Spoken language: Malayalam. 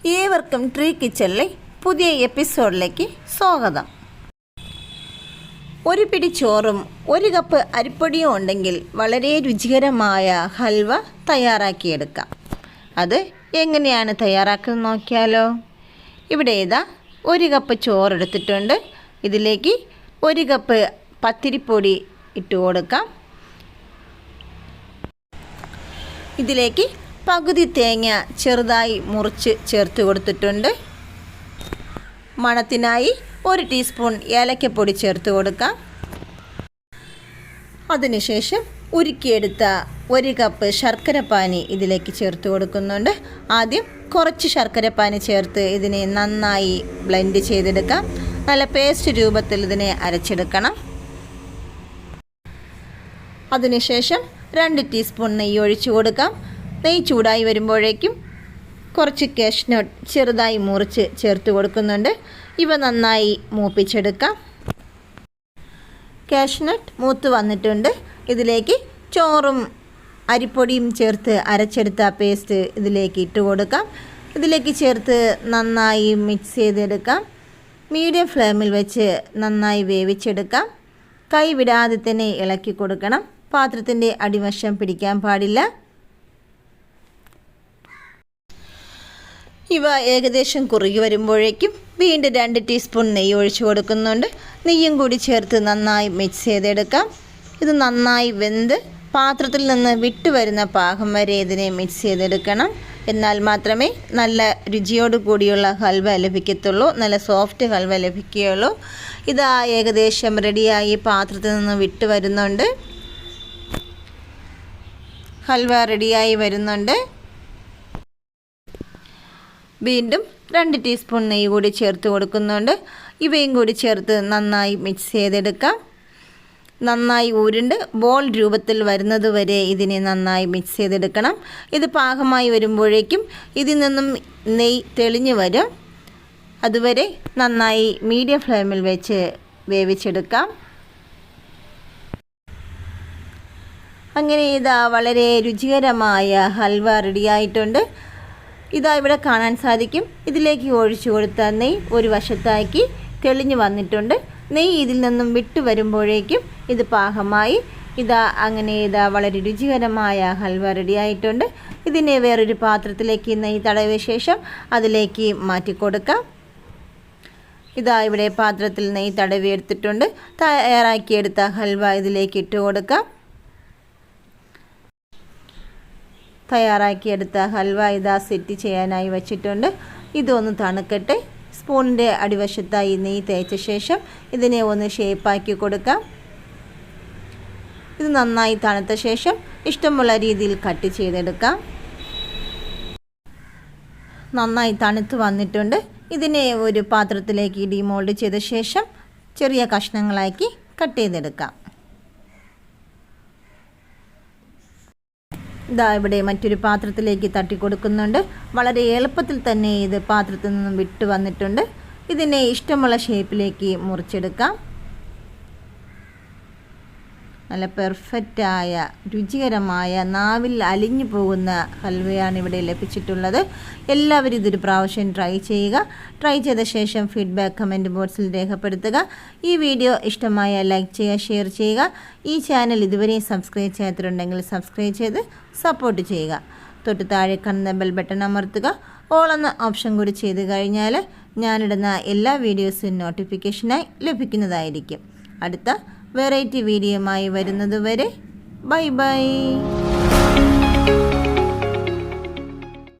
ഏവർക്കും ട്രീ കിച്ചണിലെ പുതിയ എപ്പിസോഡിലേക്ക് സ്വാഗതം. ഒരു പിടി ചോറും ഒരു കപ്പ് അരിപ്പൊടിയും ഉണ്ടെങ്കിൽ വളരെ രുചികരമായ ഹൽവ തയ്യാറാക്കിയെടുക്കാം. അത് എങ്ങനെയാണ് തയ്യാറാക്കുന്നത് നോക്കിയാലോ. ഇവിടെ ഒരു കപ്പ് ചോറെടുത്തിട്ടുണ്ട്. ഇതിലേക്ക് ഒരു കപ്പ് പത്തിരിപ്പൊടി ഇട്ട് കൊടുക്കാം. ഇതിലേക്ക് പകുതി തേങ്ങ ചെറുതായി മുറിച്ച് ചേർത്ത് കൊടുത്തിട്ടുണ്ട്. മണത്തിനായി 1 ടീസ്പൂൺ ഏലക്കപ്പൊടി ചേർത്ത് കൊടുക്കാം. അതിനുശേഷം ഉരുക്കിയെടുത്ത 1 കപ്പ് ശർക്കരപ്പാനി ഇതിലേക്ക് ചേർത്ത് കൊടുക്കുന്നുണ്ട്. ആദ്യം കുറച്ച് ശർക്കരപ്പാനി ചേർത്ത് ഇതിനെ നന്നായി ബ്ലെൻഡ് ചെയ്തെടുക്കാം. നല്ല പേസ്റ്റ് രൂപത്തിൽ ഇതിനെ അരച്ചെടുക്കണം. അതിനുശേഷം 2 ടീസ്പൂൺ നെയ്യ് ഒഴിച്ചു കൊടുക്കാം. നെയ്യ് ചൂടായി വരുമ്പോഴേക്കും കുറച്ച് കാഷ്നട്ട് ചെറുതായി മുറിച്ച് ചേർത്ത് കൊടുക്കുന്നുണ്ട്. ഇവ നന്നായി മൂപ്പിച്ചെടുക്കാം. കാഷ്നട്ട് മൂത്ത് വന്നിട്ടുണ്ട്. ഇതിലേക്ക് ചോറും അരിപ്പൊടിയും ചേർത്ത് അരച്ചെടുത്ത പേസ്റ്റ് ഇതിലേക്ക് ഇട്ട് കൊടുക്കാം. ഇതിലേക്ക് ചേർത്ത് നന്നായി മിക്സ് ചെയ്തെടുക്കാം. മീഡിയം ഫ്ലെയിമിൽ വെച്ച് നന്നായി വേവിച്ചെടുക്കാം. കൈ വിടാതെ തന്നെ ഇളക്കി കൊടുക്കണം. പാത്രത്തിൻ്റെ അടിവശം പിടിക്കാൻ പാടില്ല. ഇവ ഏകദേശം കുറുകി വരുമ്പോഴേക്കും വീണ്ടും 2 ടീസ്പൂൺ നെയ്യ് ഒഴിച്ചു കൊടുക്കുന്നുണ്ട്. നെയ്യും കൂടി ചേർത്ത് നന്നായി മിക്സ് ചെയ്തെടുക്കാം. ഇത് നന്നായി വെന്ത് പാത്രത്തിൽ നിന്ന് വിട്ടു വരുന്ന പാകം വരെ ഇതിനെ മിക്സ് ചെയ്തെടുക്കണം. എന്നാൽ മാത്രമേ നല്ല രുചിയോട് കൂടിയുള്ള ഹൽവ ലഭിക്കത്തുള്ളൂ, നല്ല സോഫ്റ്റ് ഹൽവ ലഭിക്കുകയുള്ളൂ. ഇതാ ഏകദേശം റെഡിയായി പാത്രത്തിൽ നിന്ന് വിട്ടു വരുന്നുണ്ട്. ഹൽവ റെഡിയായി വരുന്നുണ്ട്. വീണ്ടും 2 ടീസ്പൂൺ നെയ്യ് കൂടി ചേർത്ത് കൊടുക്കുന്നുണ്ട്. ഇവയും കൂടി ചേർത്ത് നന്നായി മിക്സ് ചെയ്തെടുക്കാം. നന്നായി ഉരുണ്ട് ബോൾ രൂപത്തിൽ വരുന്നത് വരെ ഇതിനെ നന്നായി മിക്സ് ചെയ്തെടുക്കണം. ഇത് പാകമായി വരുമ്പോഴേക്കും ഇതിൽ നിന്നും നെയ്യ് തെളിഞ്ഞു വരും. അതുവരെ നന്നായി മീഡിയം ഫ്ലെയിമിൽ വെച്ച് വേവിച്ചെടുക്കാം. അങ്ങനെ വളരെ രുചികരമായ ഹൽവ റെഡിയായിട്ടുണ്ട്. ഇവിടെ കാണാൻ സാധിക്കും. ഇതിലേക്ക് ഒഴിച്ചു കൊടുത്ത നെയ്യ് ഒരു വശത്താക്കി തെളിഞ്ഞു വന്നിട്ടുണ്ട്. നെയ്യ് ഇതിൽ നിന്നും വിട്ടു വരുമ്പോഴേക്കും ഇത് പാകമായി. അങ്ങനെ വളരെ രുചികരമായ ഹൽവ റെഡിയായിട്ടുണ്ട്. ഇതിനെ വേറൊരു പാത്രത്തിലേക്ക് നെയ്യ് തടവിയ ശേഷം അതിലേക്ക് മാറ്റി കൊടുക്കാം. ഇവിടെ പാത്രത്തിൽ നെയ്യ് തടവിയെടുത്തിട്ടുണ്ട്. തയ്യാറാക്കിയെടുത്ത ഹൽവ ഇതിലേക്ക് ഇട്ട് കൊടുക്കാം. തയ്യാറാക്കിയെടുത്ത ഹൽവ സെറ്റ് ചെയ്യാനായി വച്ചിട്ടുണ്ട്. ഇതൊന്ന് തണുക്കട്ടെ. സ്പൂണിൻ്റെ അടിവശത്തായി നെയ്യ് തേച്ച ശേഷം ഇതിനെ ഒന്ന് ഷേപ്പാക്കി കൊടുക്കാം. ഇത് നന്നായി തണുത്ത ശേഷം ഇഷ്ടമുള്ള രീതിയിൽ കട്ട് ചെയ്തെടുക്കാം. നന്നായി തണുത്ത് വന്നിട്ടുണ്ട്. ഇതിനെ ഒരു പാത്രത്തിലേക്ക് ഡിമോൾഡ് ചെയ്ത ശേഷം ചെറിയ കഷ്ണങ്ങളാക്കി കട്ട് ചെയ്തെടുക്കാം. ഇവിടെ മറ്റൊരു പാത്രത്തിലേക്ക് തട്ടി കൊടുക്കുന്നുണ്ട്. വളരെ എളുപ്പത്തിൽ തന്നെ ഇത് പാത്രത്തിൽ നിന്നും വിട്ടു വന്നിട്ടുണ്ട്. ഇതിനെ ഇഷ്ടമുള്ള ഷേപ്പിലേക്ക് മുറിച്ചെടുക്കാം. നല്ല പെർഫെക്റ്റായ രുചികരമായ നാവിൽ അലിഞ്ഞു പോകുന്ന ഹൽവയാണ് ഇവിടെ ലഭിച്ചിട്ടുള്ളത്. എല്ലാവരും ഇതൊരു പ്രാവശ്യം ട്രൈ ചെയ്യുക. ട്രൈ ചെയ്ത ശേഷം ഫീഡ്ബാക്ക് കമൻറ്റ് ബോക്സിൽ രേഖപ്പെടുത്തുക. ഈ വീഡിയോ ഇഷ്ടമായ ലൈക്ക് ചെയ്യുക, ഷെയർ ചെയ്യുക. ഈ ചാനൽ ഇതുവരെയും സബ്സ്ക്രൈബ് ചെയ്യാത്തിട്ടുണ്ടെങ്കിൽ സബ്സ്ക്രൈബ് ചെയ്ത് സപ്പോർട്ട് ചെയ്യുക. തൊട്ട് താഴെ കാണുന്ന ബെൽ ബട്ടൺ അമർത്തുക. ഓൾ എന്ന ഓപ്ഷൻ കൂടി ചെയ്ത് കഴിഞ്ഞാൽ ഞാനിടുന്ന എല്ലാ വീഡിയോസും നോട്ടിഫിക്കേഷനായി ലഭിക്കുന്നതായിരിക്കും. അടുത്ത വെറൈറ്റി വീഡിയോയുമായി വരുന്നത് വരെ ബൈ ബൈ.